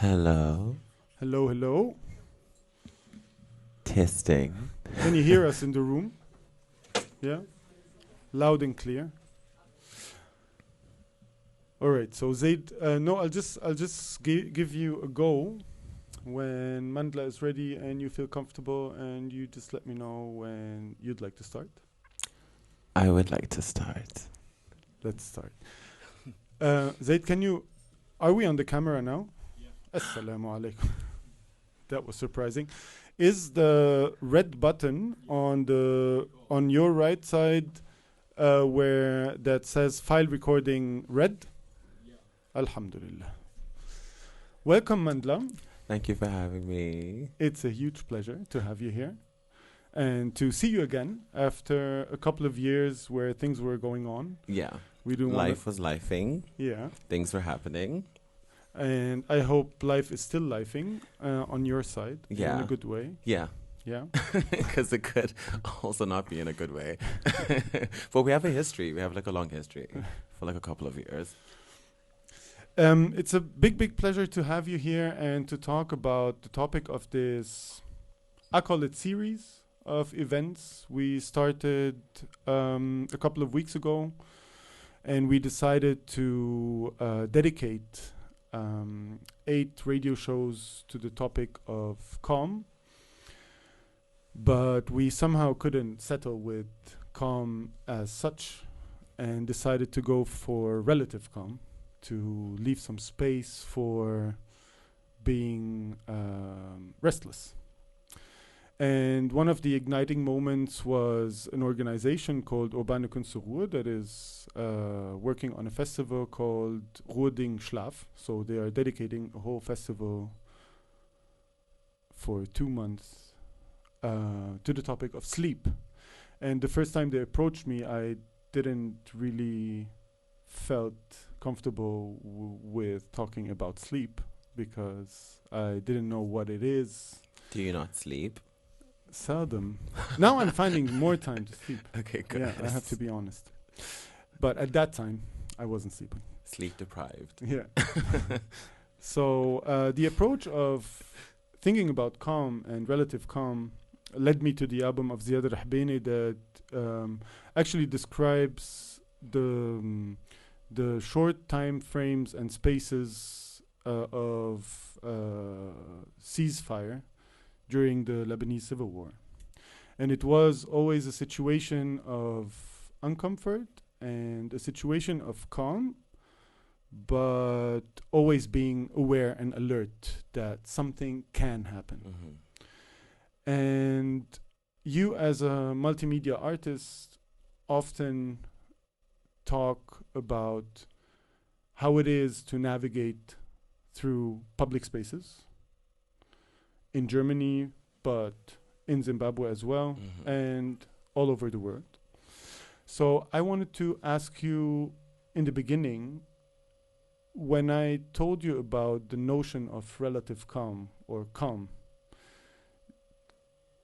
Hello. Hello, hello. Testing. Can you hear us in the room? Yeah? Loud and clear. All right. So Zaid, no, I'll just give you a go when Mandhla is ready and you feel comfortable, and you just let me know when you'd like to start. I would like to start. Let's start. Zaid, are we on the camera now? Yeah. Assalamu alaikum. That was surprising. Is the red button on your right side where that says file recording red? Yeah. Alhamdulillah. Welcome, Mandhla. Thank you for having me. It's a huge pleasure to have you here and to see you again after a couple of years where things were going on. Yeah. We do Life was lifing. Yeah. Things were happening. And I hope life is still lifing on your side in a good way. Yeah. Yeah. Because it could also not be in a good way. But we have a history. We have like a long history for like a couple of years. It's a big pleasure to have you here and to talk about the topic of this, I call it series of events. We started a couple of weeks ago, and we decided to dedicate 8 radio shows to the topic of calm. But we somehow couldn't settle with calm as such and decided to go for relative calm, to leave some space for being restless. And one of the igniting moments was an organization called Urbane Kunstruhe that is working on a festival called Ruheding Schlaf. So they are dedicating a whole festival for 2 months to the topic of sleep. And the first time they approached me, I didn't really felt comfortable with talking about sleep because I didn't know what it is. Do you not sleep? Seldom. Now I'm finding more time to sleep. Okay, good. Yeah, I have to be honest. But at that time, I wasn't sleeping. Sleep deprived. Yeah. So the approach of thinking about calm and relative calm led me to the album of Ziad Rahbani that actually describes the short time frames and spaces of ceasefire during the Lebanese civil war. And it was always a situation of uncomfort and a situation of calm, but always being aware and alert that something can happen. Mm-hmm. And you as a multimedia artist often talk about how it is to navigate through public spaces in Germany, but in Zimbabwe as well, and all over the world. So I wanted to ask you in the beginning, when I told you about the notion of relative calm or calm,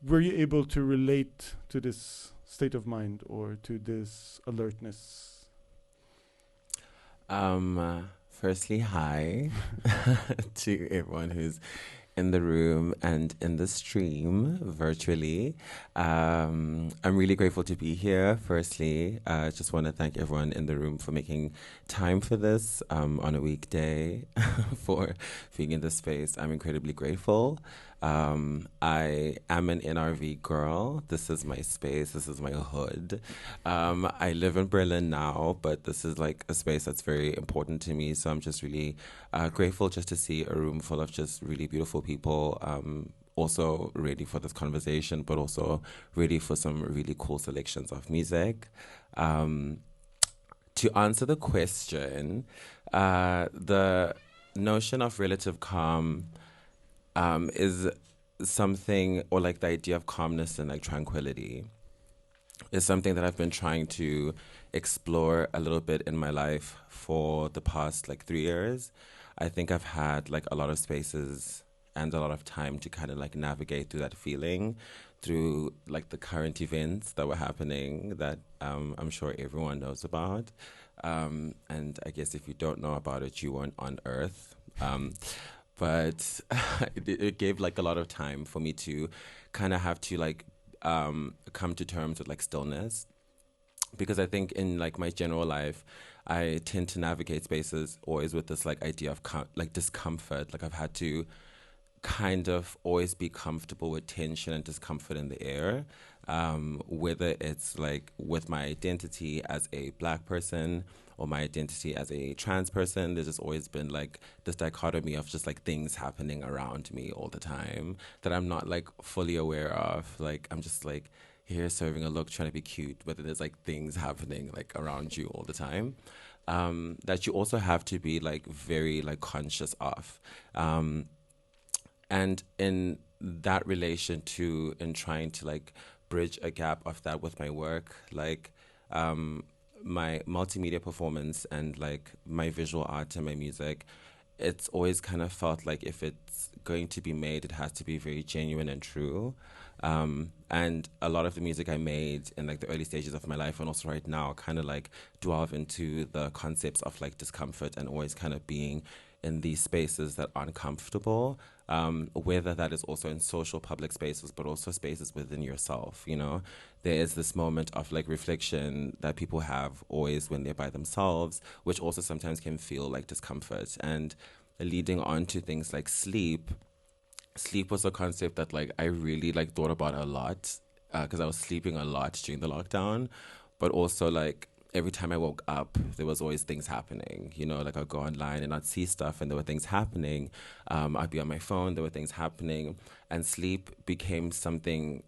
were you able to relate to this state of mind or to this alertness? Firstly, hi to everyone who's in the room and in the stream virtually. I'm really grateful to be here. Firstly, I just want to thank everyone in the room for making time for this on a weekday, for being in this space. I'm incredibly grateful. I am an NRV girl. This is my space. This is my hood. I live in Berlin now, but this is like a space that's very important to me. So I'm just really grateful just to see a room full of just really beautiful people, also ready for this conversation, but also ready for some really cool selections of music. To answer the question, the notion of relative calm is something, or like the idea of calmness and like tranquility, is something that I've been trying to explore a little bit in my life for the past like 3 years. I think I've had like a lot of spaces and a lot of time to kind of like navigate through that feeling, through like the current events that were happening that I'm sure everyone knows about. And I guess if you don't know about it, you weren't on Earth. but it gave like a lot of time for me to kind of have to like come to terms with like stillness, because I think in like my general life, I tend to navigate spaces always with this like idea of like discomfort. Like I've had to kind of always be comfortable with tension and discomfort in the air, whether it's like with my identity as a black person or my identity as a trans person. There's just always been like this dichotomy of just like things happening around me all the time that I'm not like fully aware of. Like I'm just like here serving a look, trying to be cute, but there's like things happening like around you all the time. That you also have to be like very like conscious of. And in that relation to in trying to like bridge a gap of that with my work, like my multimedia performance and like my visual art and my music, it's always kind of felt like if it's going to be made, it has to be very genuine and true. And a lot of the music I made in like the early stages of my life and also right now kind of like delve into the concepts of like discomfort and always kind of being in these spaces that aren't comfortable, whether that is also in social public spaces, but also spaces within yourself, you know? There is this moment of like reflection that people have always when they're by themselves, which also sometimes can feel like discomfort. And leading on to things like sleep, sleep was a concept that like I really like thought about a lot, because I was sleeping a lot during the lockdown, but also like every time I woke up, there was always things happening. You know, like I'd go online and I'd see stuff and there were things happening. I'd be on my phone, there were things happening. And sleep became something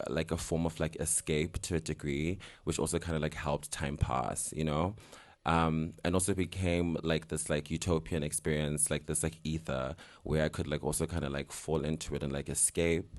like a form of like escape to a degree, which also kind of like helped time pass, you know? And also became like this like utopian experience, like this like ether where I could like also kind of like fall into it and like escape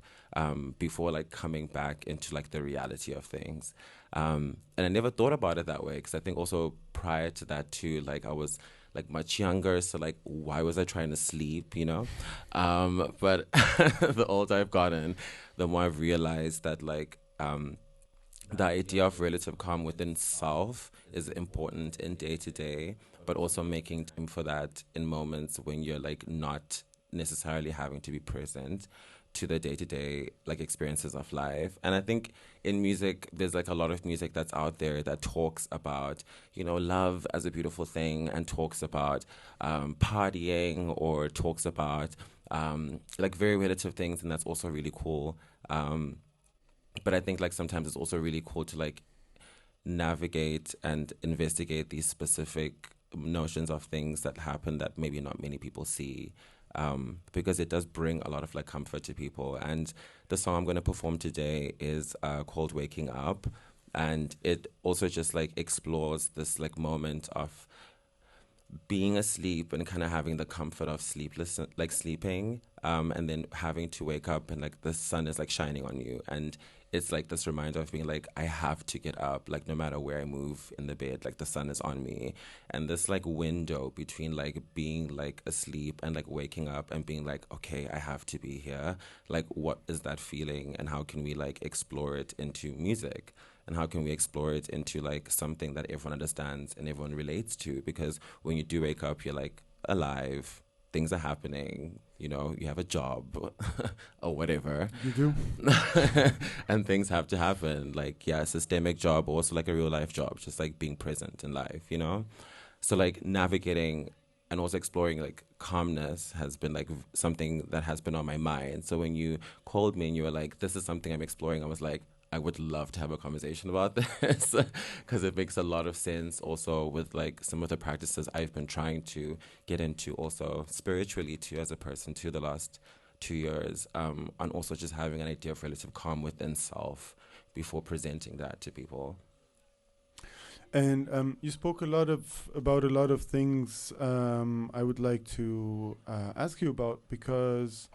before like coming back into like the reality of things. And I never thought about it that way because I think also prior to that too, like I was like much younger, so like why was I trying to sleep, you know? But the older I've gotten, the more I've realized that like the idea of relative calm within self is important in day to day, but also making time for that in moments when you're like not necessarily having to be present to the day to day like experiences of life. And I think in music, there's like a lot of music that's out there that talks about, you know, love as a beautiful thing and talks about partying or talks about like very relative things. And that's also really cool. But I think like sometimes it's also really cool to like navigate and investigate these specific notions of things that happen that maybe not many people see, because it does bring a lot of like comfort to people. And the song I'm going to perform today is called Waking Up, and it also just like explores this like moment of being asleep and kind of having the comfort of sleepless, like sleeping, and then having to wake up and like the sun is like shining on you. And it's like this reminder of being like, I have to get up, like no matter where I move in the bed, like the sun is on me. And this like window between like being like asleep and like waking up and being like, okay, I have to be here. Like, what is that feeling? And how can we like explore it into music? And how can we explore it into like something that everyone understands and everyone relates to? Because when you do wake up, you're like alive, things are happening, you know, you have a job or whatever. You do? And things have to happen. Like, yeah, a systemic job, also like a real life job, just like being present in life, you know? So like navigating and also exploring like calmness has been like something that has been on my mind. So when you called me and you were like, this is something I'm exploring, I was like, I would love to have a conversation about this because it makes a lot of sense also with like some of the practices I've been trying to get into also spiritually too as a person too the last 2 years, and also just having an idea of relative calm within self before presenting that to people. And you spoke a lot of about a lot of things I would like to ask you about, because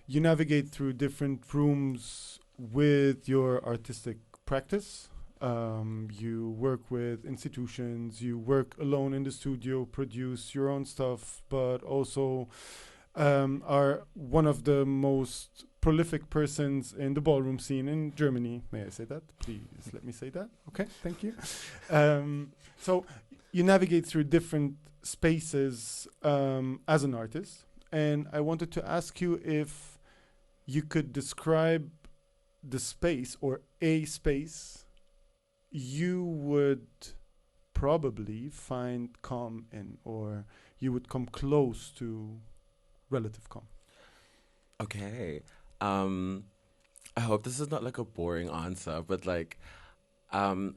you navigate through different rooms with your artistic practice. You work with institutions, you work alone in the studio, produce your own stuff, but also are one of the most prolific persons in the ballroom scene in Germany. May I say that? Please let me say that. Okay, thank you. So you navigate through different spaces as an artist, and I wanted to ask you if you could describe the space or a space you would probably find calm in, or you would come close to relative calm. Okay. Um, I hope this is not like a boring answer, but like, um,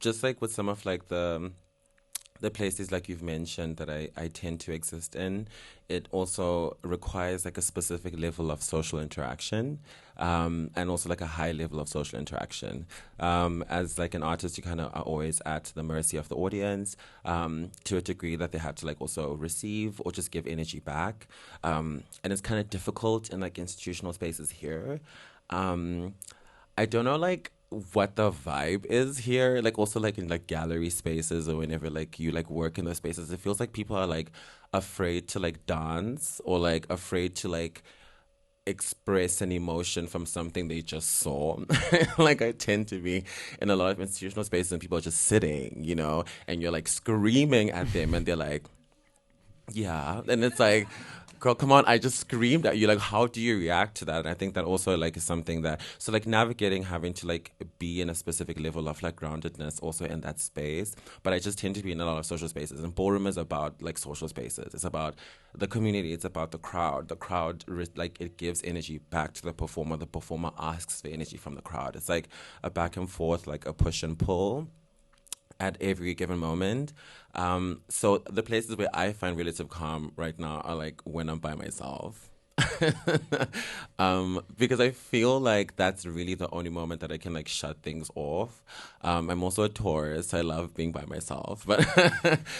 just like with some of like the places like you've mentioned that I tend to exist in, it also requires like a specific level of social interaction, and also like a high level of social interaction. As like an artist, you kind of are always at the mercy of the audience, to a degree that they have to like also receive or just give energy back. And it's kind of difficult in like institutional spaces here. Um, I don't know like what the vibe is here. Like also like in like gallery spaces or whenever like you like work in those spaces, it feels like people are like afraid to like dance or like afraid to like express an emotion from something they just saw. Like I tend to be in a lot of institutional spaces and people are just sitting, you know, and you're like screaming at them and they're like, yeah, and it's like, girl, come on! I just screamed at you. Like, how do you react to that? And I think that also like is something that so like navigating having to like be in a specific level of like groundedness also in that space. But I just tend to be in a lot of social spaces, and ballroom is about like social spaces. It's about the community. It's about the crowd. The crowd like it gives energy back to the performer. The performer asks for energy from the crowd. It's like a back and forth, like a push and pull at every given moment. So the places where I find relative calm right now are like when I'm by myself. Because I feel like that's really the only moment that I can like shut things off. I'm also a Taurus, so I love being by myself. But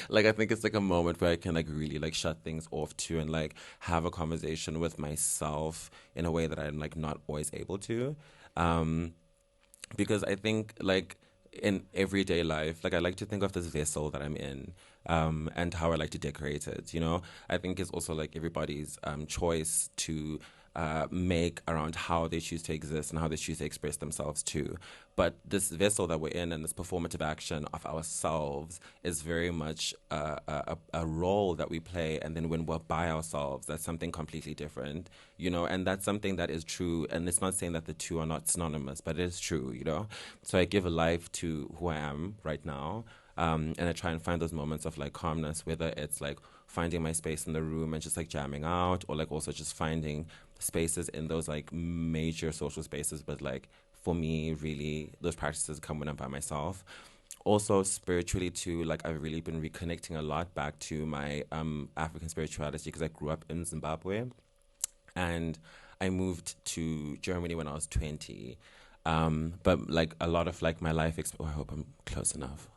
like I think it's like a moment where I can like really like shut things off too and like have a conversation with myself in a way that I'm like not always able to. Um, because I think like in everyday life, like I like to think of this vessel that I'm in, and how I like to decorate it. You know, I think it's also like everybody's choice to make around how they choose to exist and how they choose to express themselves too. But this vessel that we're in and this performative action of ourselves is very much a role that we play. And then when we're by ourselves, that's something completely different, you know, and that's something that is true. And it's not saying that the two are not synonymous, but it is true, you know. So I give a life to who I am right now. And I try and find those moments of like calmness, whether it's like finding my space in the room and just like jamming out, or like also just finding spaces in those like major social spaces. But like for me, really, those practices come when I'm by myself. Also spiritually too, like I've really been reconnecting a lot back to my African spirituality because I grew up in Zimbabwe and I moved to Germany when I was 20. But like a lot of like my life, I hope I'm close enough.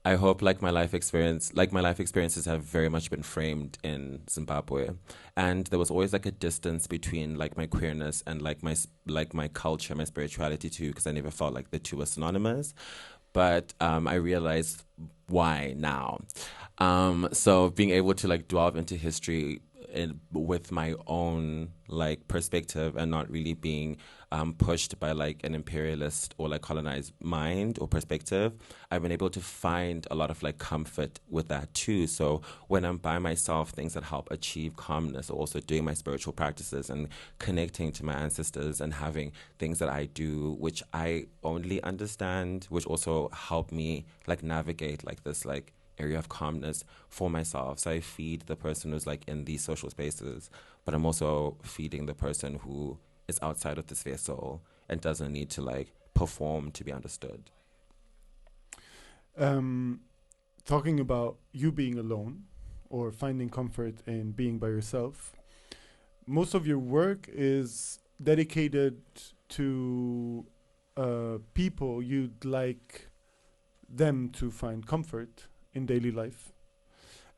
I hope like my life experiences have very much been framed in Zimbabwe, and there was always like a distance between like my queerness and like like my culture, my spirituality too, because I never felt like the two were synonymous. But I realized why now. So being able to like delve into history with my own like perspective and not really being pushed by like an imperialist or like colonized mind or perspective, I've been able to find a lot of like comfort with that too. So when I'm by myself, things that help achieve calmness, or also doing my spiritual practices and connecting to my ancestors and having things that I do which I only understand, which also help me like navigate like this like area of calmness for myself. So I feed the person who's like in these social spaces, but I'm also feeding the person who is outside of this vessel and doesn't need to like perform to be understood. Um, Talking about you being alone or finding comfort in being by yourself, most of your work is dedicated to people you'd like them to find comfort in daily life.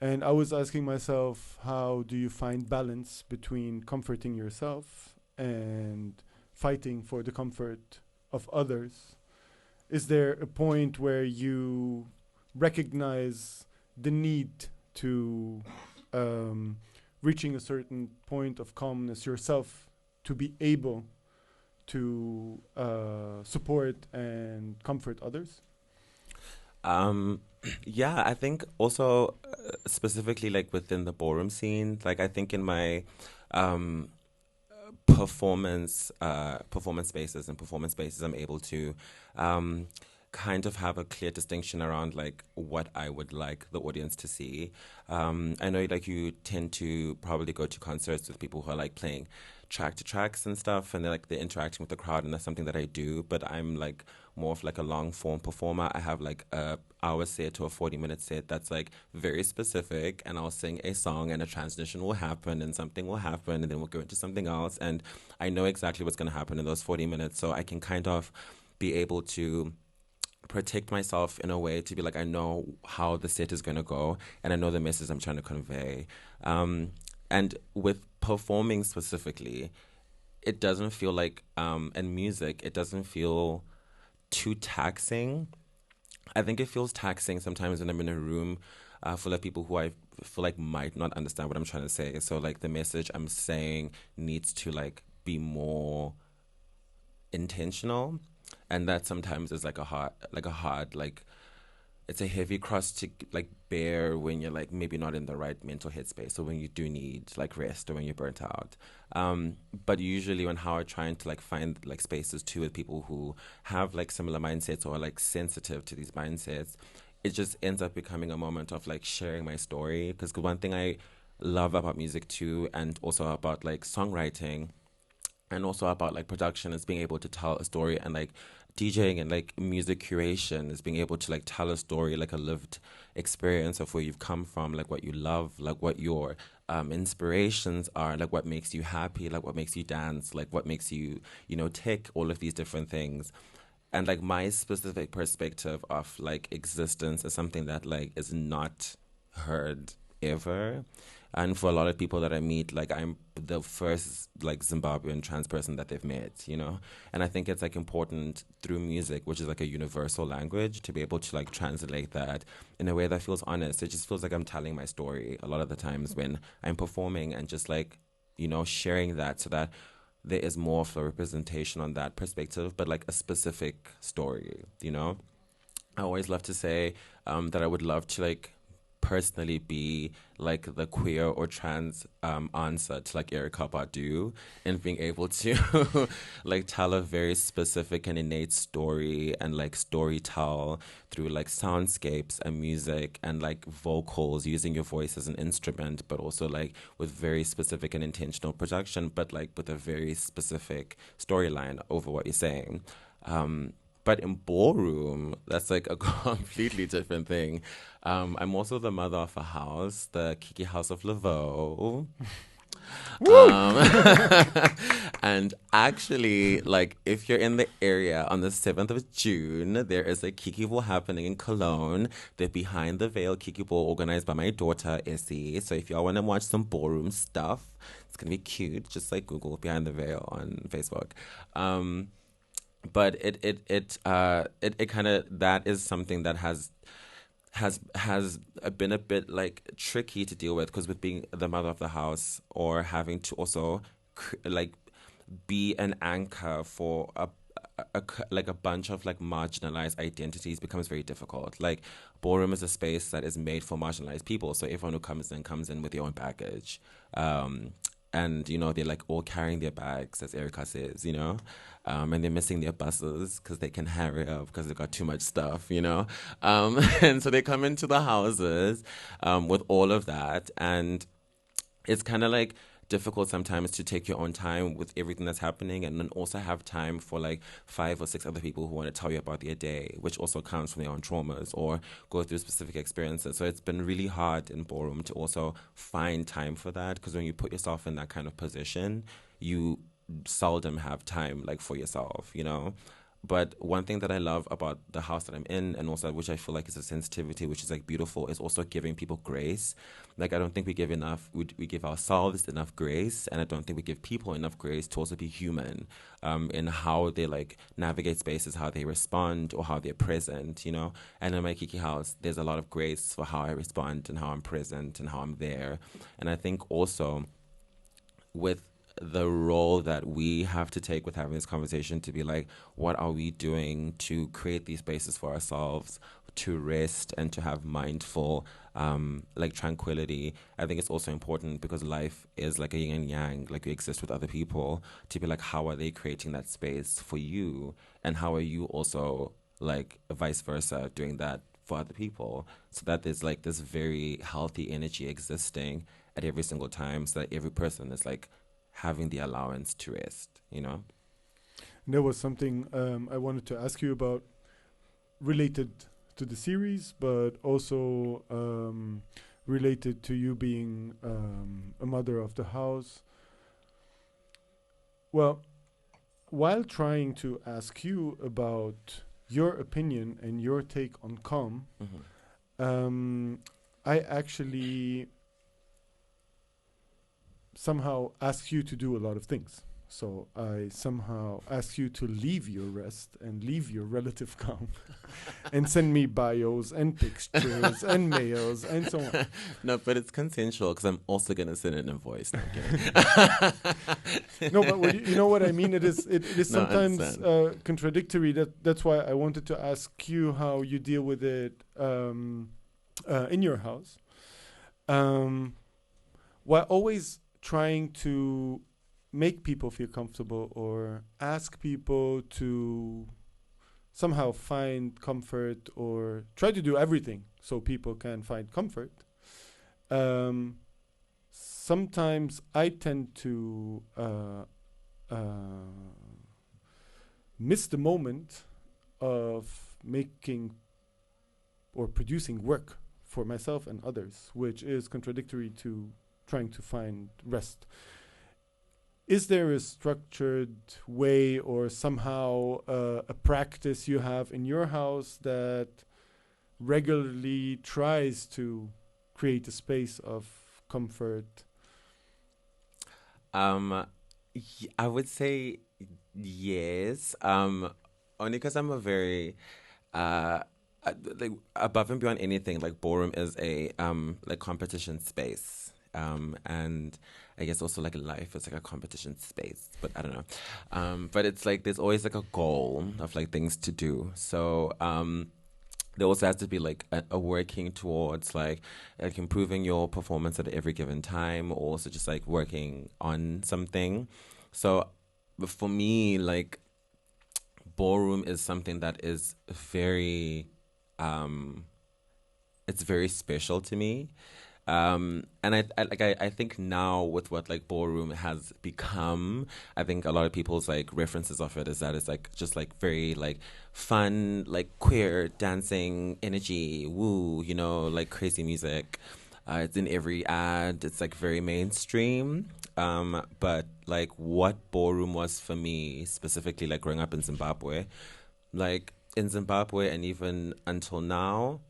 And I was asking myself, how do you find balance between comforting yourself and fighting for the comfort of others? Is there a point where you recognize the need to um, reaching a certain point of calmness yourself to be able to support and comfort others? Um, yeah, I think also specifically like within the ballroom scene, like I think in my um performance spaces and performance spaces, I'm able to um kind of have a clear distinction around like what I would like the audience to see. I know like you tend to probably go to concerts with people who are like playing track to tracks and stuff, and they're interacting with the crowd, and that's something that I do. But I'm like more of like a long form performer. I have like a hour set or a 40-minute set that's like very specific, and I'll sing a song and a transition will happen and something will happen and then we'll go into something else, and I know exactly what's going to happen in those 40 minutes, so I can kind of be able to protect myself in a way to be like I know how the set is going to go and I know the message I'm trying to convey. um, and with performing specifically, it doesn't feel like and music, it doesn't feel too taxing. I think it feels taxing sometimes when I'm in a room full of people who I feel like might not understand what I'm trying to say. So like the message I'm saying needs to like be more intentional, and that sometimes is like it's a heavy cross to like bear when you're like maybe not in the right mental headspace or when you do need like rest or when you're burnt out. But usually when how I trying to like find like spaces too with people who have like similar mindsets or like sensitive to these mindsets, it just ends up becoming a moment of like sharing my story. Because one thing I love about music too, and also about like songwriting and also about like production, is being able to tell a story, and like DJing and like music curation is being able to like tell a story, like a lived experience of where you've come from, like what you love, like what your inspirations are, like what makes you happy, like what makes you dance, like what makes you, tick, all of these different things. And like my specific perspective of like existence is something that like is not heard ever. And for a lot of people that I meet, like I'm the first like Zimbabwean trans person that they've met. And I think it's like important through music, which is like a universal language, to be able to like translate that in a way that feels honest. It just feels like I'm telling my story a lot of the times when I'm performing, and just like, sharing that so that there is more of a representation on that perspective, but like a specific story. I always love to say that I would love to like personally be like the queer or trans answer to like Erica Badu, and being able to like tell a very specific and innate story, and like story tell through like soundscapes and music and like vocals, using your voice as an instrument, but also like with very specific and intentional production, but like with a very specific storyline over what you're saying. But in ballroom, that's like a completely different thing. I'm also the mother of a house, the Kiki House of Laveau. Woo! Um, and actually, like, if you're in the area on the 7th of June, there is a Kiki Ball happening in Cologne. The Behind the Veil Kiki Ball organized by my daughter, Essie. So if y'all want to watch some ballroom stuff, it's going to be cute. Just like Google Behind the Veil on Facebook. But it kind of, that is something that has been a bit like tricky to deal with, because with being the mother of the house, or having to also like be an anchor for like a bunch of like marginalized identities, becomes very difficult. Like ballroom is a space that is made for marginalized people, so everyone who comes in with their own baggage. And they're like all carrying their bags, as Erica says. And they're missing their buses because they can hurry up because they've got too much stuff. And so they come into the houses with all of that, and it's kind of like difficult sometimes to take your own time with everything that's happening, and then also have time for like 5 or 6 other people who want to tell you about their day, which also comes from their own traumas or go through specific experiences. So it's been really hard in ballroom to also find time for that, because when you put yourself in that kind of position, you seldom have time like for yourself. But one thing that I love about the house that I'm in, and also which I feel like is a sensitivity, which is like beautiful, is also giving people grace. Like I don't think we give enough. We give ourselves enough grace, and I don't think we give people enough grace to also be human, in how they like navigate spaces, how they respond, or how they're present. And in my Kiki house, there's a lot of grace for how I respond and how I'm present and how I'm there. And I think also with the role that we have to take with having this conversation, to be like, what are we doing to create these spaces for ourselves, to rest and to have mindful like tranquility. I think it's also important because life is like a yin and yang, like you exist with other people, to be like, how are they creating that space for you, and how are you also like vice versa doing that for other people, so that there's like this very healthy energy existing at every single time, so that every person is like having the allowance to rest, you know? And there was something I wanted to ask you about related to the series, but also related to you being a mother of the house. Well, while trying to ask you about your opinion and your take on calm, I actually somehow ask you to do a lot of things. So I somehow ask you to leave your rest and leave your relative calm and send me bios and pictures and mails and so on. No, but it's consensual because I'm also going to send it in voice. No, No, but you know what I mean? It is No, I sometimes understand. contradictory. That's why I wanted to ask you how you deal with it in your house. While always trying to make people feel comfortable or ask people to somehow find comfort or try to do everything so people can find comfort. Sometimes I tend to miss the moment of making or producing work for myself and others, which is contradictory to trying to find rest. Is there a structured way or somehow a practice you have in your house that regularly tries to create a space of comfort? I would say yes. Only because I'm a very like above and beyond anything, like ballroom is a like competition space. And I guess also like life is like a competition space, but I don't know. But it's like there's always like a goal of like things to do. So there also has to be like a working towards like improving your performance at every given time, or also just like working on something. So but for me, like ballroom is something that is very it's very special to me. And I think now with what like ballroom has become, I think a lot of people's like references of it is that it's like just like very like fun, like queer dancing energy, woo, you know, like crazy music. It's in every ad. It's like very mainstream. But like what ballroom was for me specifically, like growing up in Zimbabwe, like in Zimbabwe and even until now,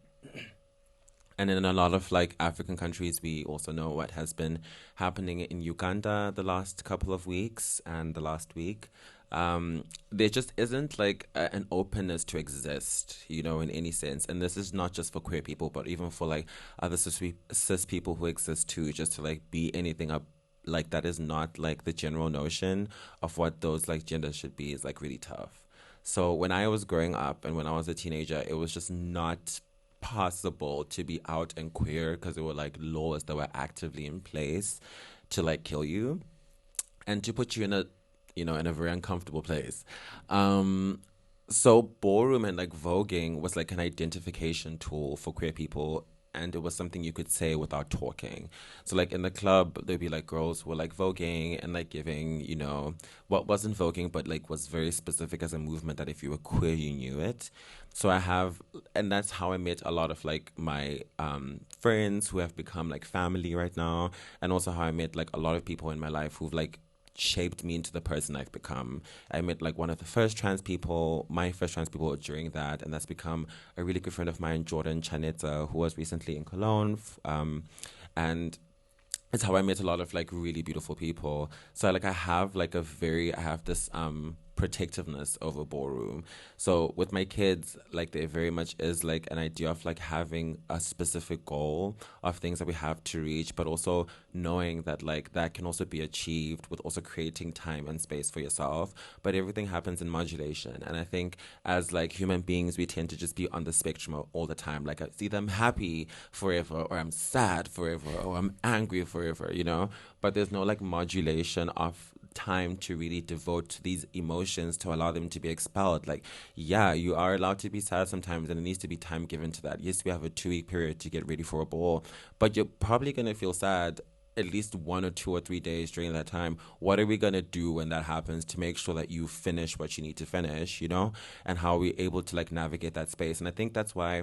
and in a lot of like African countries, we also know what has been happening in Uganda the last couple of weeks and the last week. There just isn't like an openness to exist, you know, in any sense. And this is not just for queer people, but even for like other cis people who exist too, just to like be anything up. Like that is not like the general notion of what those like genders should be is like really tough. So when I was growing up and when I was a teenager, it was just not possible to be out and queer because there were like laws that were actively in place to like kill you and to put you in a, you know, in a very uncomfortable place. So ballroom and like voguing was like an identification tool for queer people, and it was something you could say without talking. So like in the club there'd be like girls who were like voguing and like giving, you know, what wasn't voguing but like was very specific as a movement that if you were queer you knew it. So I have, and that's how I met a lot of like my friends who have become like family right now, and also how I met like a lot of people in my life who've like shaped me into the person I've become. I met like one of the first trans people, my first trans people during that, and that's become a really good friend of mine, Jordan Chaneta, who was recently in Cologne. And it's how I met a lot of like really beautiful people. So like I have this protectiveness over ballroom. So with my kids, like there very much is like an idea of like having a specific goal of things that we have to reach, but also knowing that like that can also be achieved with also creating time and space for yourself. But everything happens in modulation. And I think as like human beings, we tend to just be on the spectrum all the time. Like it's either I'm happy forever or I'm sad forever or I'm angry forever, you know? But there's no like modulation of time to really devote to these emotions to allow them to be expelled. Like, yeah, you are allowed to be sad sometimes and it needs to be time given to that. Yes, we have a 2 week period to get ready for a ball, but you're probably going to feel sad at least 1 or 2 or 3 days during that time. What are we going to do when that happens to make sure that you finish what you need to finish, you know? And how are we able to like navigate that space? And I think that's why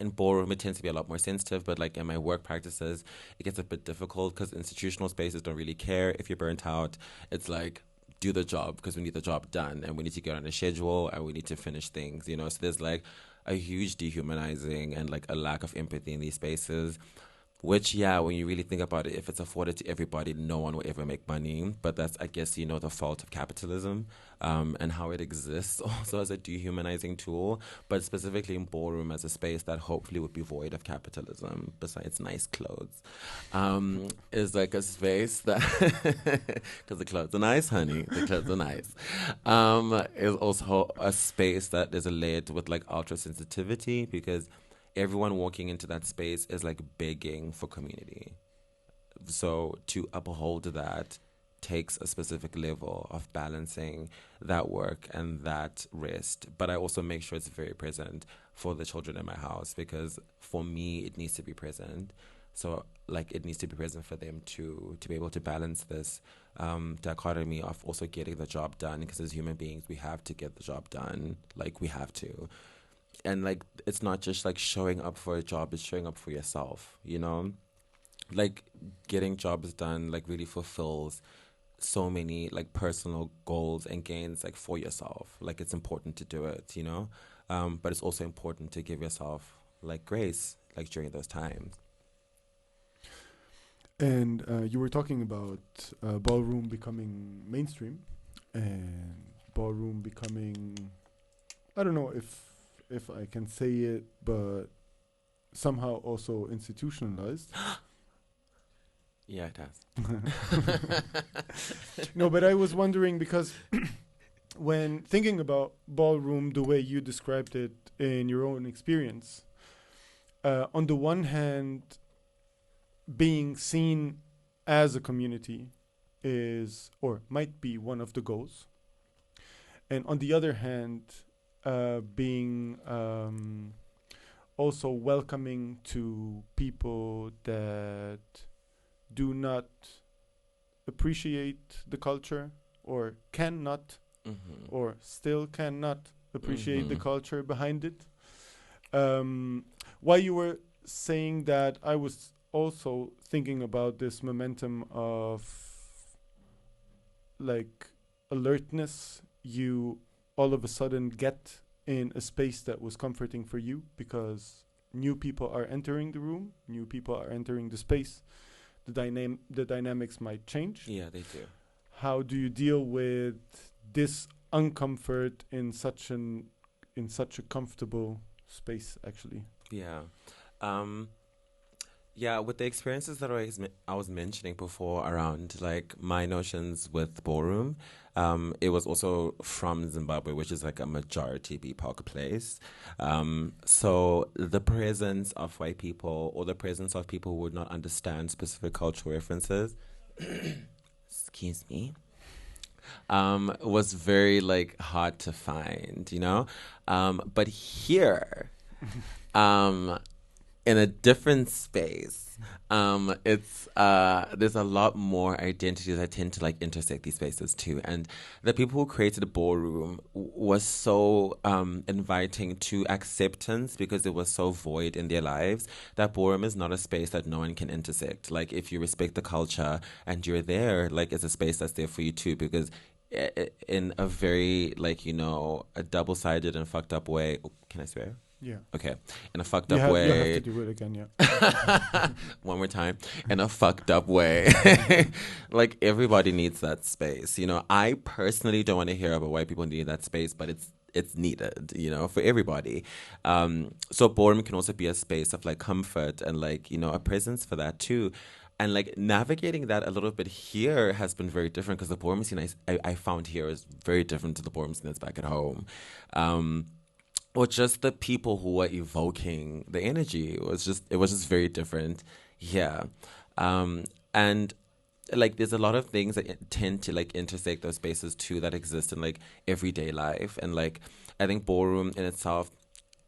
in ballroom it tends to be a lot more sensitive, but like in my work practices it gets a bit difficult because institutional spaces don't really care if you're burnt out. It's like do the job because we need the job done and we need to get on a schedule and we need to finish things, you know. So there's like a huge dehumanizing and like a lack of empathy in these spaces, which, yeah, when you really think about it, if it's afforded to everybody, no one will ever make money. But that's, I guess, you know, the fault of capitalism, and how it exists also as a dehumanizing tool, but specifically in ballroom as a space that hopefully would be void of capitalism, besides nice clothes, is like a space that, because the clothes are nice, honey, the clothes are nice, is also a space that is layered with like ultra sensitivity because everyone walking into that space is like begging for community. So to uphold that takes a specific level of balancing that work and that rest. But I also make sure it's very present for the children in my house because for me, it needs to be present. So like it needs to be present for them to be able to balance this dichotomy of also getting the job done because as human beings, we have to get the job done. Like we have to. And like it's not just like showing up for a job, it's showing up for yourself, you know. Like getting jobs done like really fulfills so many like personal goals and gains like for yourself. Like it's important to do it, you know. But it's also important to give yourself like grace like during those times. And you were talking about ballroom becoming mainstream and ballroom becoming, I don't know if I can say it, but somehow also institutionalized. Yeah, it has. No, but I was wondering because when thinking about ballroom the way you described it in your own experience, on the one hand, being seen as a community is or might be one of the goals. And on the other hand, being also welcoming to people that do not appreciate the culture or cannot or still cannot appreciate the culture behind it. While you were saying that, I was also thinking about this momentum of like alertness you all of a sudden get in a space that was comforting for you because new people are entering the room, new people are entering the space. The dynamics might change. Yeah, they do. How do you deal with this uncomfort in such a comfortable space actually? Yeah. Yeah, with the experiences that I was mentioning before around like my notions with ballroom, it was also from Zimbabwe, which is like a majority BIPOC place. So the presence of white people or the presence of people who would not understand specific cultural references, excuse me, was very like hard to find, you know? But here, in a different space, it's there's a lot more identities that tend to like intersect these spaces too. And the people who created the ballroom was so inviting to acceptance because it was so void in their lives that ballroom is not a space that no one can intersect. Like if you respect the culture and you're there, like it's a space that's there for you too because in a very like, you know, a double-sided and fucked up way. Oh, can I swear? Yeah. Okay, in a fucked You up have to way. do it again. Yeah. One more time, in a fucked up way. Like everybody needs that space. You know, I personally don't want to hear about why people need that space, but it's needed, you know, for everybody. So boredom can also be a space of like comfort and like, you know, a presence for that too. And like navigating that a little bit here has been very different because the boredom scene I found here is very different to the boredom scene that's back at home. Um, or just the people who were evoking the energy. It was just very different. Yeah. And like there's a lot of things that tend to like intersect those spaces too that exist in like everyday life. And like I think ballroom in itself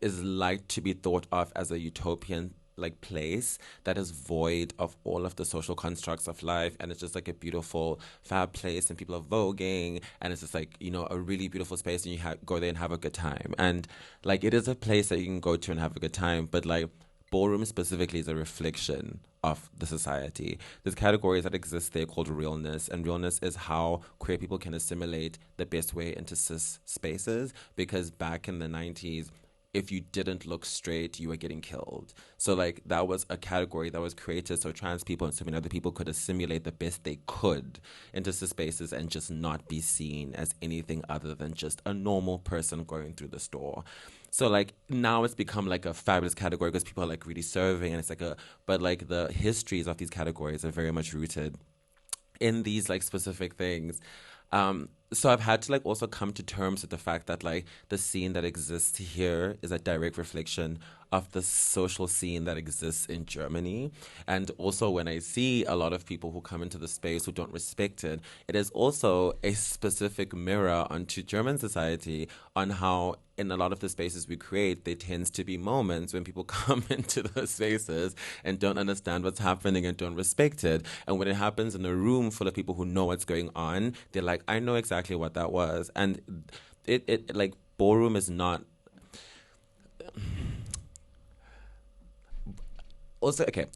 is like to be thought of as a utopian like place that is void of all of the social constructs of life, and it's just like a beautiful fab place and people are voguing, and it's just like, you know, a really beautiful space, and you go there and have a good time. And like it is a place that you can go to and have a good time, but like ballroom specifically is a reflection of the society. There's categories that exist there called realness, and realness is how queer people can assimilate the best way into cis spaces, because back in the 90s, if you didn't look straight, you were getting killed. So like that was a category that was created so trans people and so many other people could assimilate the best they could into cis spaces and just not be seen as anything other than just a normal person going through the store. So like now it's become like a fabulous category because people are like really serving, and it's like but like the histories of these categories are very much rooted in these like specific things. So I've had to like also come to terms with the fact that like the scene that exists here is a direct reflection of the social scene that exists in Germany. And also when I see a lot of people who come into the space who don't respect it, it is also a specific mirror onto German society on how in a lot of the spaces we create, there tends to be moments when people come into those spaces and don't understand what's happening and don't respect it. And when it happens in a room full of people who know what's going on, they're like, I know exactly what that was. And it like ballroom is not also okay.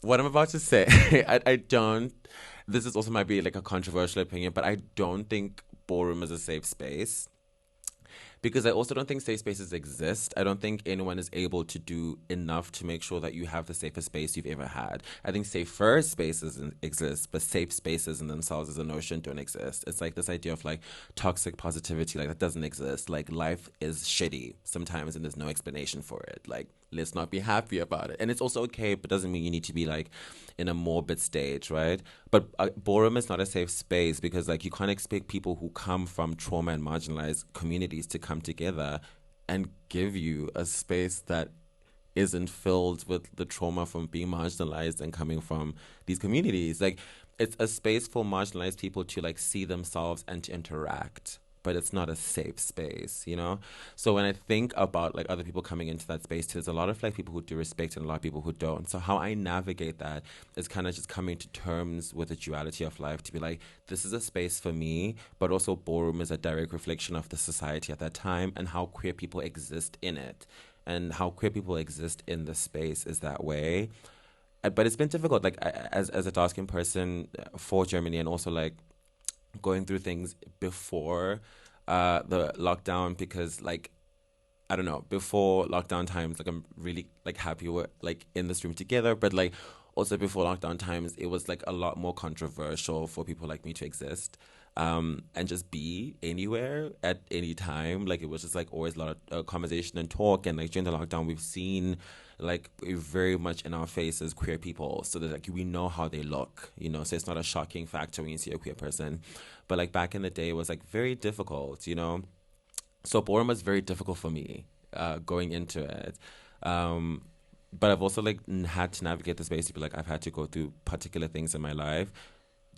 What I'm about to say, I don't. This is also might be like a controversial opinion, but I don't think ballroom is a safe space because I also don't think safe spaces exist. I don't think anyone is able to do enough to make sure that you have the safest space you've ever had. I think safer spaces exist, but safe spaces in themselves as a notion don't exist. It's like this idea of like toxic positivity, like that doesn't exist. Like life is shitty sometimes and there's no explanation for it. Like let's not be happy about it. And it's also okay, but doesn't mean you need to be like in a morbid stage, right? But ballroom is not a safe space because like you can't expect people who come from trauma and marginalized communities to come together and give you a space that isn't filled with the trauma from being marginalized and coming from these communities. Like it's a space for marginalized people to like see themselves and to interact, but it's not a safe space, you know? So when I think about like other people coming into that space, there's a lot of like people who do respect and a lot of people who don't. So how I navigate that is kind of just coming to terms with the duality of life to be like, this is a space for me, but also ballroom is a direct reflection of the society at that time and how queer people exist in it. And how queer people exist in the space is that way. But it's been difficult, like as a dark-skinned person for Germany, and also like going through things before the lockdown, because like I don't know, before lockdown times, like I'm really like happy we're like in this room together, but like also before lockdown times, it was like a lot more controversial for people like me to exist and just be anywhere at any time. Like it was just like always a lot of conversation and talk, and like during the lockdown, we've seen like very much in our faces queer people, so that like we know how they look, you know, so it's not a shocking factor when you see a queer person. But like back in the day, it was like very difficult, you know. So ballroom was very difficult for me going into it. But I've also like had to navigate the space to be like I've had to go through particular things in my life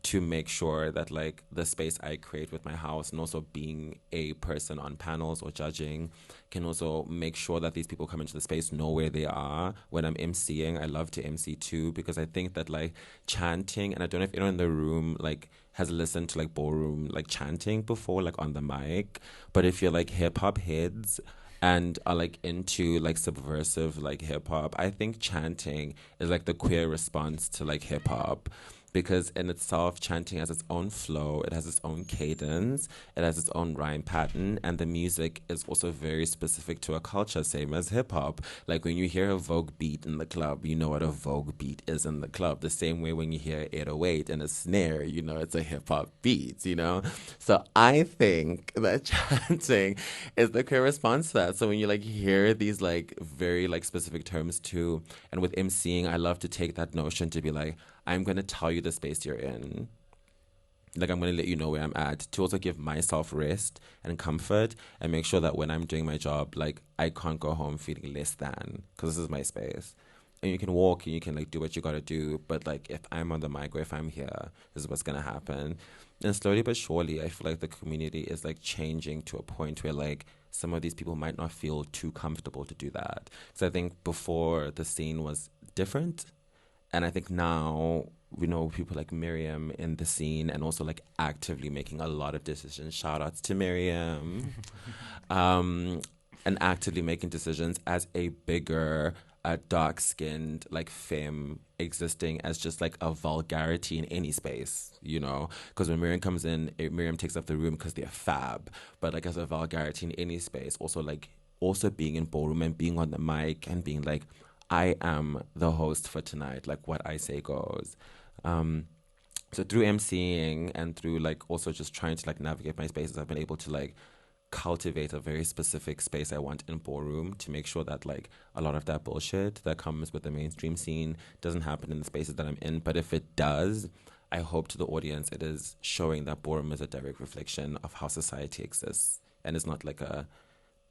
to make sure that like the space I create with my house, and also being a person on panels or judging, can also make sure that these people come into the space know where they are. When I'm emceeing, I love to MC too, because I think that like chanting, and I don't know if anyone in the room like has listened to like ballroom like chanting before, like on the mic, but if you're like hip hop heads and are like into like subversive like hip hop, I think chanting is like the queer response to like hip hop. because in itself, chanting has its own flow, it has its own cadence, it has its own rhyme pattern, and the music is also very specific to a culture, same as hip hop. Like when you hear a Vogue beat in the club, you know what a Vogue beat is in the club. The same way when you hear 808 and a snare, you know it's a hip hop beat, you know? So I think that chanting is the correct response to that. So when you like hear these like very like specific terms too, and with MCing, I love to take that notion to be like, I'm going to tell you the space you're in. Like, I'm going to let you know where I'm at to also give myself rest and comfort and make sure that when I'm doing my job, like, I can't go home feeling less than, because this is my space. And you can walk and you can, like, do what you got to do. But, like, if I'm on the mic or if I'm here, this is what's going to happen. And slowly but surely, I feel like the community is, like, changing to a point where, like, some of these people might not feel too comfortable to do that. So I think before the scene was different. And I think now we know people like Miriam in the scene and also like actively making a lot of decisions. Shout outs to Miriam. And actively making decisions as a bigger, dark-skinned, like femme existing as just like a vulgarity in any space, you know? Because when Miriam comes in, Miriam takes up the room because they're fab. But like as a vulgarity in any space, also being in ballroom and being on the mic and being like, I am the host for tonight. Like what I say goes. So through emceeing and through like also just trying to like navigate my spaces, I've been able to like cultivate a very specific space I want in ballroom to make sure that like a lot of that bullshit that comes with the mainstream scene doesn't happen in the spaces that I'm in. But if it does, I hope to the audience it is showing that ballroom is a direct reflection of how society exists and it's not like a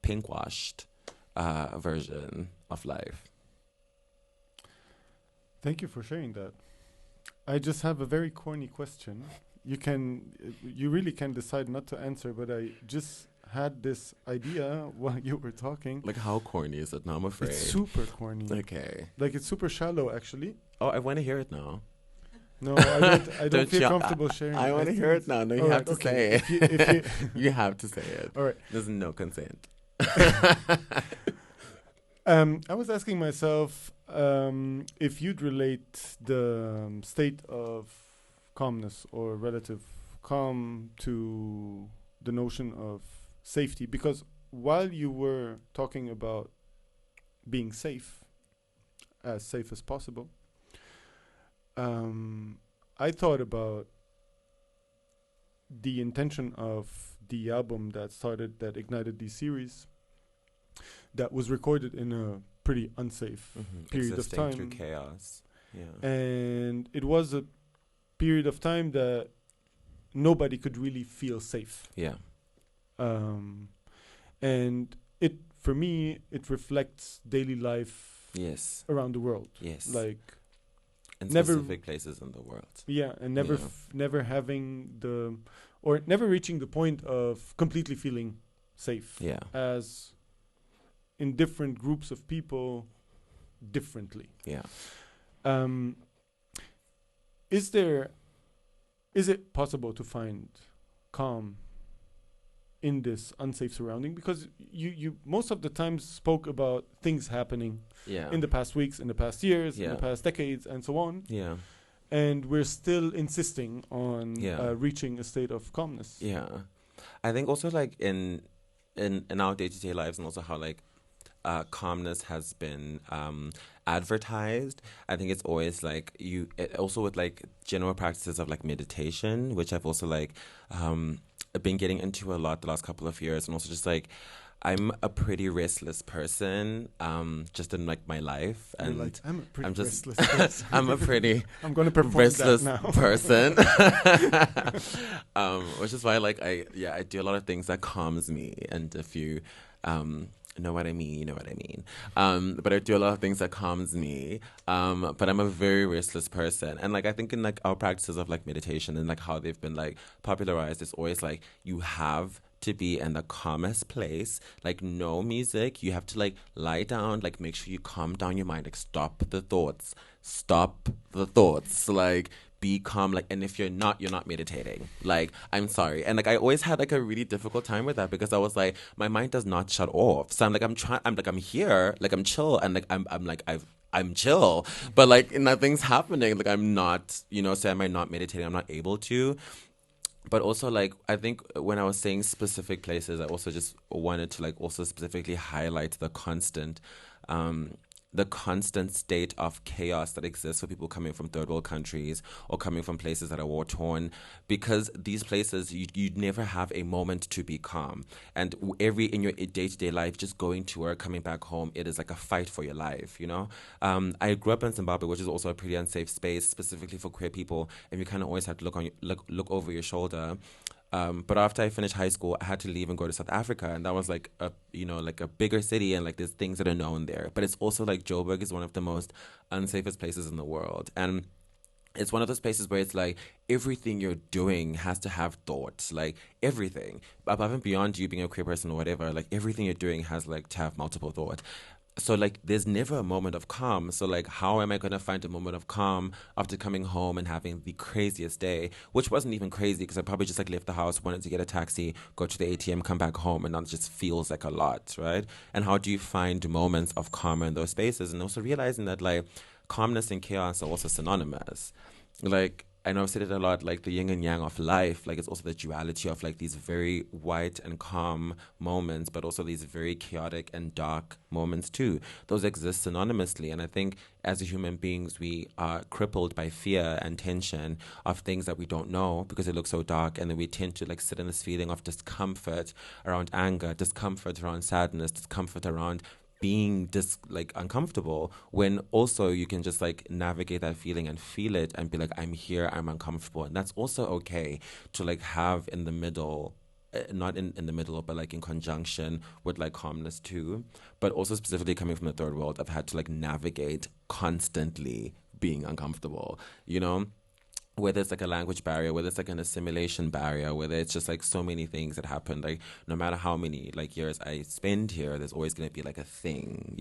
pink-washed version of life. Thank you for sharing that. I just have a very corny question. You really can decide not to answer, but I just had this idea while you were talking. Like how corny is it now? I'm afraid. It's super corny. Okay. Like it's super shallow, actually. Oh, I want to hear it now. No, I don't. I don't feel you- comfortable sharing. I want to hear it now. No, you All have right, to okay. say it. If you- You have to say it. All right. There's no consent. I was asking myself if you'd relate the state of calmness or relative calm to the notion of safety, because while you were talking about being safe as possible, I thought about the intention of the album that ignited the series, that was recorded in a pretty unsafe period of Existing time. through chaos. Yeah. And it was a period of time that nobody could really feel safe. Yeah. And for me, it reflects daily life Yes. around the world. Yes. Like, in never- specific places in the world. yeah, and never Yeah. never having or never reaching the point of completely feeling safe. Yeah. As in different groups of people differently. Yeah. Is it possible to find calm in this unsafe surrounding? Because you most of the time spoke about things happening Yeah. in the past weeks, in the past years, in Yeah. the past decades, and so on. Yeah. And we're still insisting on Yeah. reaching a state of calmness. Yeah. I think also like in our day-to-day lives and also how like calmness has been advertised. I think it's always like also with like general practices of like meditation, which I've also like been getting into a lot the last couple of years, and also just like I'm a pretty restless person, just in like my life, You're and like, I'm a pretty I'm just restless person. I'm a pretty I'm going to perform restless that now. person, which is why like I do a lot of things that calms me, and if you know what I mean, you know what I mean. But I do a lot of things that calms me. But I'm a very restless person. And like I think in like our practices of like meditation and like how they've been like popularized, it's always like you have to be in the calmest place, like no music. You have to like lie down, like make sure you calm down your mind, like stop the thoughts, like be calm, like, and if you're not meditating. Like, I'm sorry. And like I always had like a really difficult time with that, because I was like, my mind does not shut off. So I'm here, like I'm chill, and like I'm like I'm chill, but like nothing's happening. Like I'm not, say am I not meditating? I'm not able to. But also, like, I think when I was saying specific places, I also just wanted to like also specifically highlight um, the constant state of chaos that exists for people coming from third world countries or coming from places that are war torn, because these places you never have a moment to be calm, and every in your day to day life, just going to work, coming back home, it is like a fight for your life. I grew up in Zimbabwe, which is also a pretty unsafe space, specifically for queer people, and you kind of always have to look over your shoulder. But after I finished high school, I had to leave and go to South Africa, and that was like like a bigger city, and like there's things that are known there. But it's also like Joburg is one of the most unsafest places in the world, and it's one of those places where it's like everything you're doing has to have thought, like everything above and beyond you being a queer person or whatever. Like everything you're doing has like to have multiple thought. So like there's never a moment of calm. So like how am I gonna find a moment of calm after coming home and having the craziest day, which wasn't even crazy because I probably just like left the house, wanted to get a taxi, go to the ATM, come back home, and that just feels like a lot, right? And how do you find moments of calm in those spaces, and also realizing that like calmness and chaos are also synonymous. Like I know I've said it a lot, like the yin and yang of life, like it's also the duality of like these very white and calm moments, but also these very chaotic and dark moments too. Those exist synonymously. And I think as human beings, we are crippled by fear and tension of things that we don't know because it looks so dark. And then we tend to like sit in this feeling of discomfort around anger, discomfort around sadness, discomfort around being just like uncomfortable, when also you can just like navigate that feeling and feel it and be like, I'm here, I'm uncomfortable. And that's also okay to like have in the middle, not in the middle, but like in conjunction with like calmness too. But also specifically coming from the third world, I've had to like navigate constantly being uncomfortable, whether it's like a language barrier, whether it's like an assimilation barrier, whether it's just like so many things that happen. Like no matter how many like years I spend here, there's always gonna be like a thing.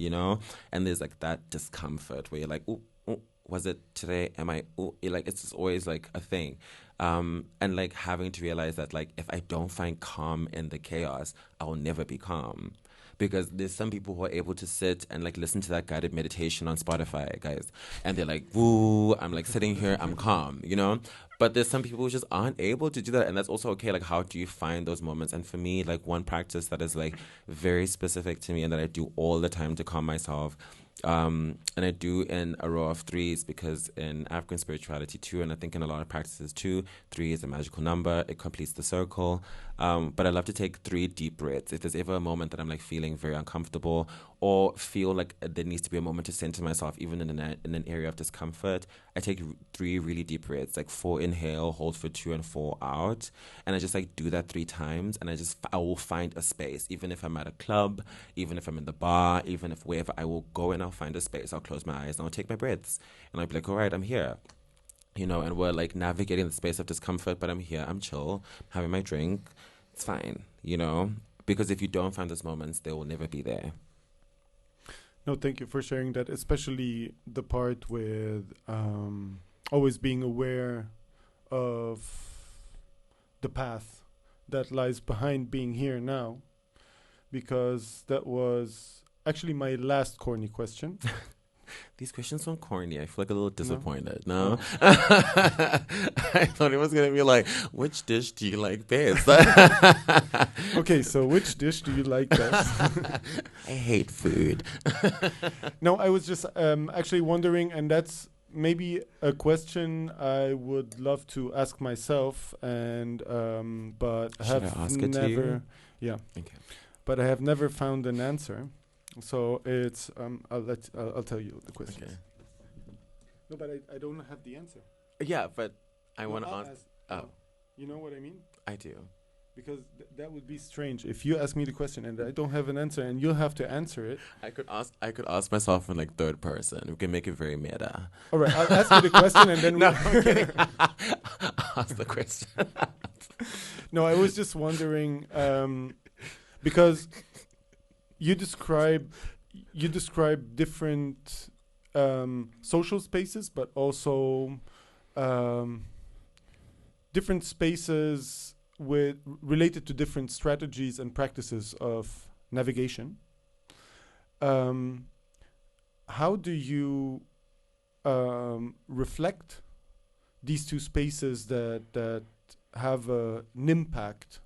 And there's like that discomfort where you're like, oh, was it today? Am I? Ooh, like it's just always like a thing. And like having to realize that like if I don't find calm in the chaos, I will never be calm, because there's some people who are able to sit and like listen to that guided meditation on Spotify, guys, and they're like, "Woo!" I'm like sitting here, I'm calm. But there's some people who just aren't able to do that, and that's also okay. Like, how do you find those moments? And for me, like one practice that is like very specific to me and that I do all the time to calm myself. And I do in a row of threes, because in African spirituality too, and I think in a lot of practices too, three is a magical number. It completes the circle. But I love to take 3 deep breaths. If there's ever a moment that I'm like feeling very uncomfortable or feel like there needs to be a moment to center myself, even in an area of discomfort, I take 3 really deep breaths, like 4 inhale, hold for 2 and 4 out. And I just like do that 3 times, and I will find a space, even if I'm at a club, even if I'm in the bar, even if wherever I will go, and I'll find a space. I'll close my eyes and I'll take my breaths, and I'll be like, all right, I'm here. And we're like navigating the space of discomfort, but I'm here, I'm chill, having my drink. It's fine. Because if you don't find those moments, they will never be there. No, thank you for sharing that, especially the part with always being aware of the path that lies behind being here now, because that was actually my last corny question. These questions sound corny. I feel like a little disappointed. No? No? I thought it was going to be like, which dish do you like best? Okay, so which dish do you like best? I hate food. No, I was just actually wondering, and that's maybe a question I would love to ask myself, and but Should have I ask it to you? never, yeah, Okay. but I have never found an answer. So it's I'll tell you the question. Okay. No, but I don't have the answer. Yeah, but I No, want to I'll ask. ask- Oh, You know what I mean? I do. Because that would be strange if you ask me the question and I don't have an answer and you'll have to answer it. I could ask myself in like third person. We can make it very meta. All right, I'll ask you the question and then No, I'm kidding. Ask the question. No, I was just wondering because you describe different social spaces, but also different spaces with related to different strategies and practices of navigation. how do you reflect these two spaces that have an impact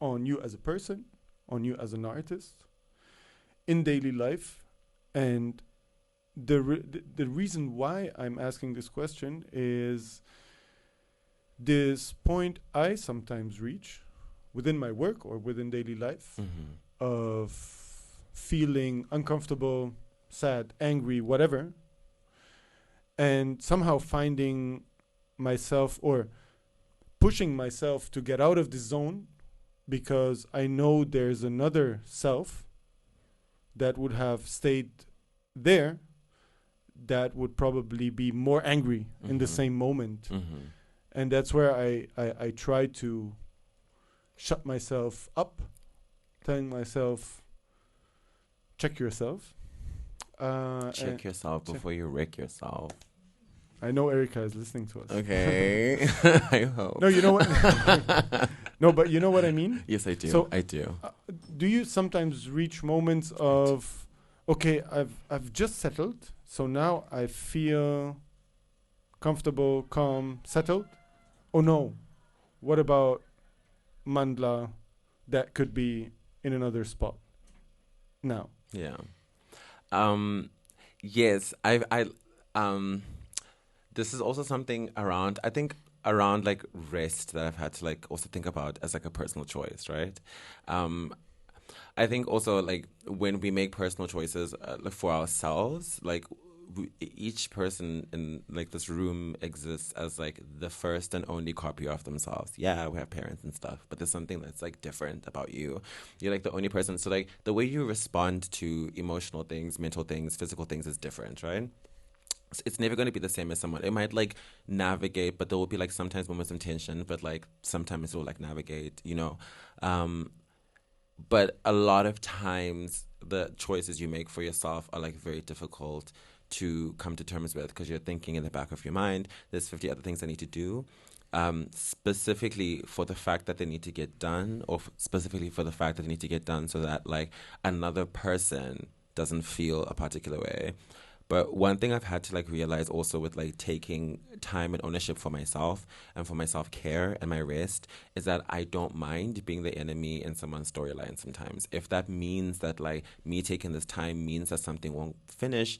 on you as a person, on you as an artist, in daily life? And the reason why I'm asking this question is this point I sometimes reach within my work or within daily life of feeling uncomfortable, sad, angry, whatever, and somehow finding myself or pushing myself to get out of the zone because I know there's another self that would have stayed there that would probably be more angry in the same moment. And that's where I try to shut myself up, telling myself, check yourself. Check yourself before you wreck yourself. I know Erica is listening to us. Okay. I hope. No, you know what? No, but you know what I mean? Yes, I do. So, I do. Do you sometimes reach moments of, okay, I've just settled, so now I feel comfortable, calm, settled? Oh no, what about mandhla that could be in another spot now? Yeah. Yes, this is also something around, I think, around like rest that I've had to like also think about as like a personal choice, right? I think also like when we make personal choices like for ourselves, like each person in like this room exists as like the first and only copy of themselves. Yeah, we have parents and stuff, but there's something that's like different about you. You're like the only person. So like the way you respond to emotional things, mental things, physical things is different, right? It's never going to be the same as someone. It might like navigate, but there will be like sometimes moments of tension, but like sometimes it will like navigate, you know. But a lot of times the choices you make for yourself are like very difficult to come to terms with because you're thinking in the back of your mind, there's 50 other things I need to do, specifically for the fact that they need to get done, or specifically for the fact that they need to get done so that like another person doesn't feel a particular way. But one thing I've had to like realize also with like taking time and ownership for myself and for my self-care and my rest is that I don't mind being the enemy in someone's storyline sometimes. If that means that like me taking this time means that something won't finish,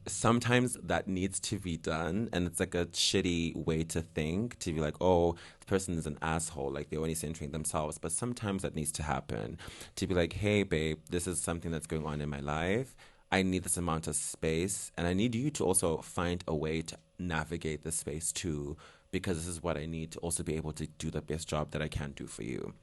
sometimes that needs to be done, and it's like a shitty way to think, to be like, oh, the person is an asshole, like they're only centering themselves. But sometimes that needs to happen, to be like, hey babe, this is something that's going on in my life. I need this amount of space, and I need you to also find a way to navigate the space too, because this is what I need to also be able to do the best job that I can do for you.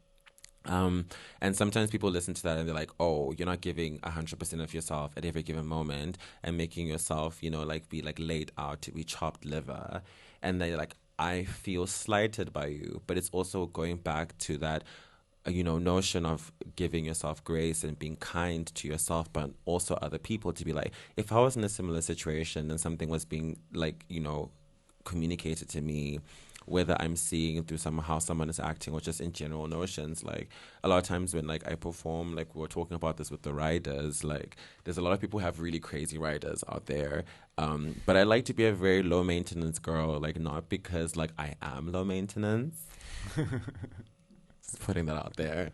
And sometimes people listen to that and they're like, oh, you're not giving 100% of yourself at every given moment and making yourself, you know, like be like laid out to be chopped liver. And they're like, I feel slighted by you. But it's also going back to that, you know, notion of giving yourself grace and being kind to yourself, but also other people, to be like, if I was in a similar situation and something was being like, you know, communicated to me, whether I'm seeing through how someone is acting or just in general notions. Like a lot of times when like I perform, like we were talking about this with the riders, like there's a lot of people who have really crazy riders out there. But I like to be a very low maintenance girl, like not because like I am low maintenance. Just putting that out there.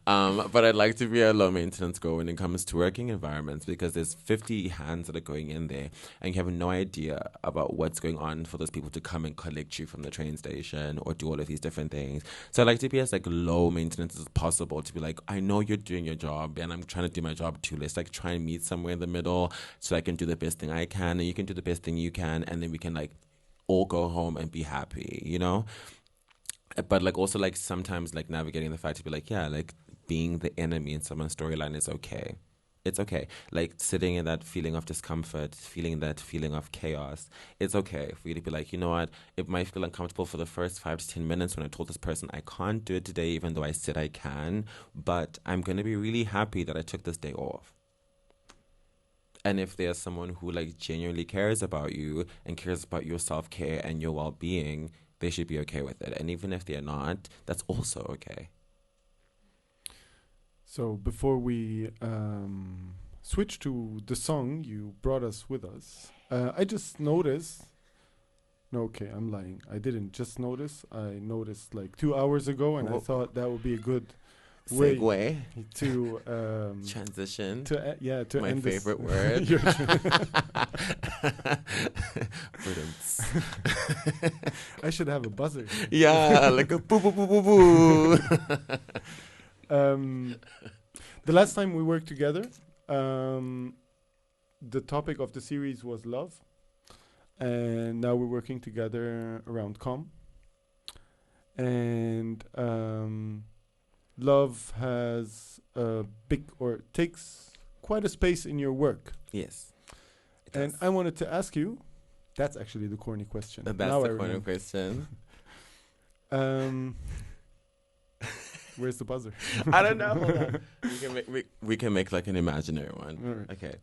But I'd like to be a low maintenance girl when it comes to working environments, because there's 50 hands that are going in there and you have no idea about what's going on for those people to come and collect you from the train station or do all of these different things. So I like to be as like low maintenance as possible, to be like, I know you're doing your job and I'm trying to do my job too. Let's like try and meet somewhere in the middle so I can do the best thing I can and you can do the best thing you can, and then we can like all go home and be happy, you know? But like also like sometimes like navigating the fact to be like, yeah, like being the enemy in someone's storyline is okay. It's okay. Like sitting in that feeling of discomfort, feeling that feeling of chaos, it's okay for you to be like, you know what, it might feel uncomfortable for the first 5 to 10 minutes when I told this person I can't do it today, even though I said I can, but I'm going to be really happy that I took this day off. And if there's someone who like genuinely cares about you and cares about your self-care and your well-being, they should be okay with it. And even if they're not, that's also okay. So before we switch to the song you brought us with us, I just noticed. No, okay, I'm lying. I didn't just notice. I noticed like 2 hours ago, and I thought that would be a good way segue to transition to to my end favorite this. word. Your I should have a buzzer. Yeah, like a boo boo boo boo boo. The last time we worked together, the topic of the series was love, and now we're working together around calm. And love has a big, or takes quite a space in your work. Yes. And I wanted to ask you, that's actually the corny question. That's now the corny question. Where's the buzzer? I don't know. Hold on. We can make like an imaginary one. All right. Okay.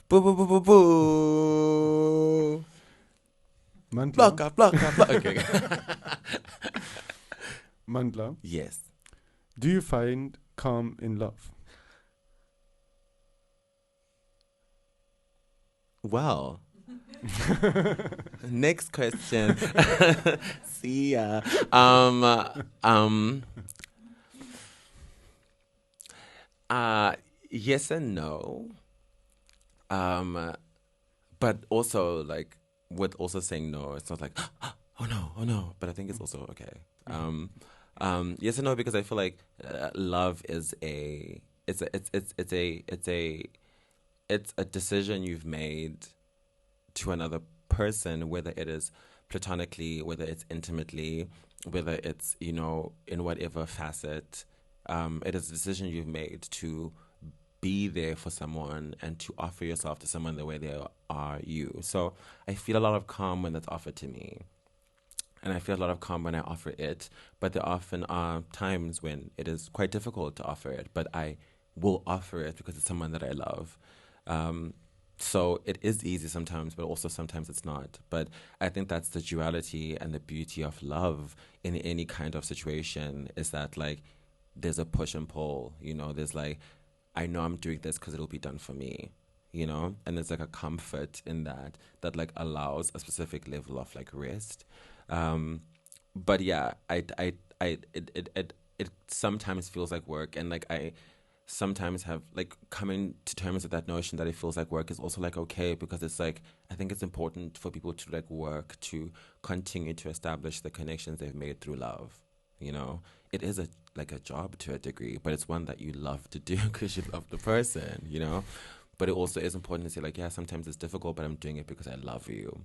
Boo boo boo boo boo. Mandhla. Block up, block up, block. Okay. Mandhla, Yes. do you find calm in love? Well. Next question. See ya. Yes and no. But also like with also saying no, it's not like oh no. But I think it's also okay. Yes and no, because I feel like love is it's a decision you've made to another person, whether it is platonically, whether it's intimately, whether it's, you know, in whatever facet. It is a decision you've made to be there for someone and to offer yourself to someone the way they are you. So I feel a lot of calm when that's offered to me. And I feel a lot of calm when I offer it. But there often are times when it is quite difficult to offer it. But I will offer it because it's someone that I love. So it is easy sometimes, but also sometimes it's not. But I think that's the duality and the beauty of love in any kind of situation, is that like there's a push and pull, you know, there's like, I know I'm doing this because it'll be done for me, you know, and there's like a comfort in that like allows a specific level of like rest. But yeah, it sometimes feels like work, and like I sometimes have like coming to terms with that notion that it feels like work is also like okay, because it's like I think it's important for people to like work to continue to establish the connections they've made through love. You know, it is a job to a degree, but it's one that you love to do because you love the person, you know. But it also is important to say like, yeah, sometimes it's difficult, but I'm doing it because I love you.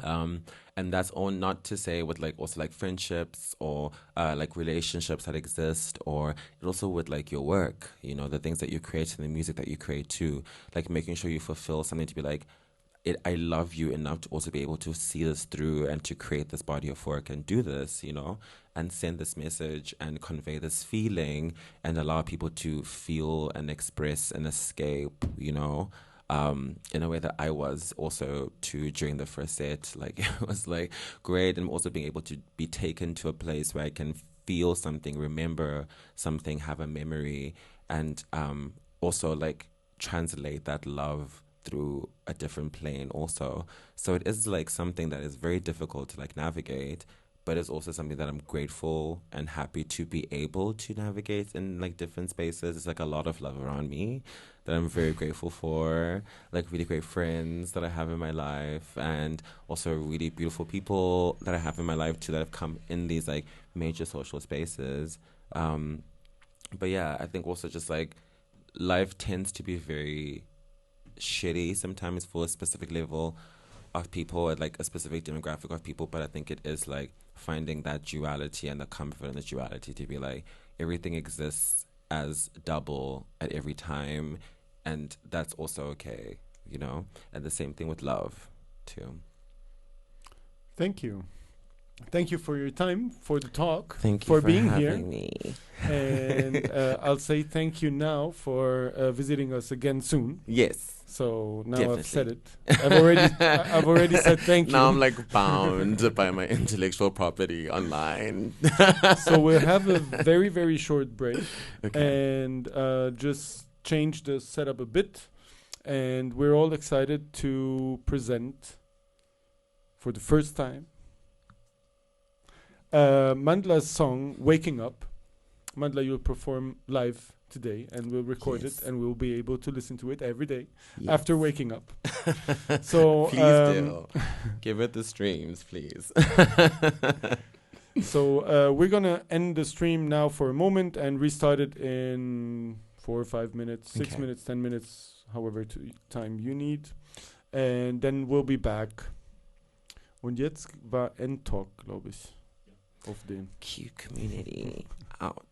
And that's all not to say with like also like friendships or like relationships that exist, or it also with like your work, you know, the things that you create and the music that you create too, like making sure you fulfill something to be like, I love you enough to also be able to see this through and to create this body of work and do this, you know, and send this message and convey this feeling and allow people to feel and express and escape, you know. In a way that I was also too during the first set. Like it was like great, and also being able to be taken to a place where I can feel something, remember something, have a memory, and also like translate that love through a different plane also. So it is like something that is very difficult to like navigate, but it's also something that I'm grateful and happy to be able to navigate in like different spaces. It's like a lot of love around me that I'm very grateful for, like really great friends that I have in my life, and also really beautiful people that I have in my life too that have come in these like major social spaces. But yeah, I think also just like life tends to be very shitty sometimes for a specific level of people, or like a specific demographic of people, but I think it is like finding that duality and the comfort in the duality to be like everything exists as double at every time, and that's also okay, you know. And the same thing with love too. Thank you. Thank you for your time, for the talk, Thank you for being having here. me. And I'll say thank you now for visiting us again soon. Yes. So now Definitely. I've said it. I've already said thank you. Now I'm like bound by my intellectual property online. So we'll have a very, very short break. Okay. And just change the setup a bit, and we're all excited to present for the first time Mandhla's song "Waking Up." Mandhla, you'll perform live today, and we'll record Yes. it, and we'll be able to listen to it every day Yes. after waking up. So please do. Give it the streams, please. So we're gonna end the stream now for a moment and restart it in 4 or 5 minutes, 6 Okay. minutes, 10 minutes, however time you need, and then we'll be back. Und jetzt war Endtalk, glaube ich, auf den. Q community out.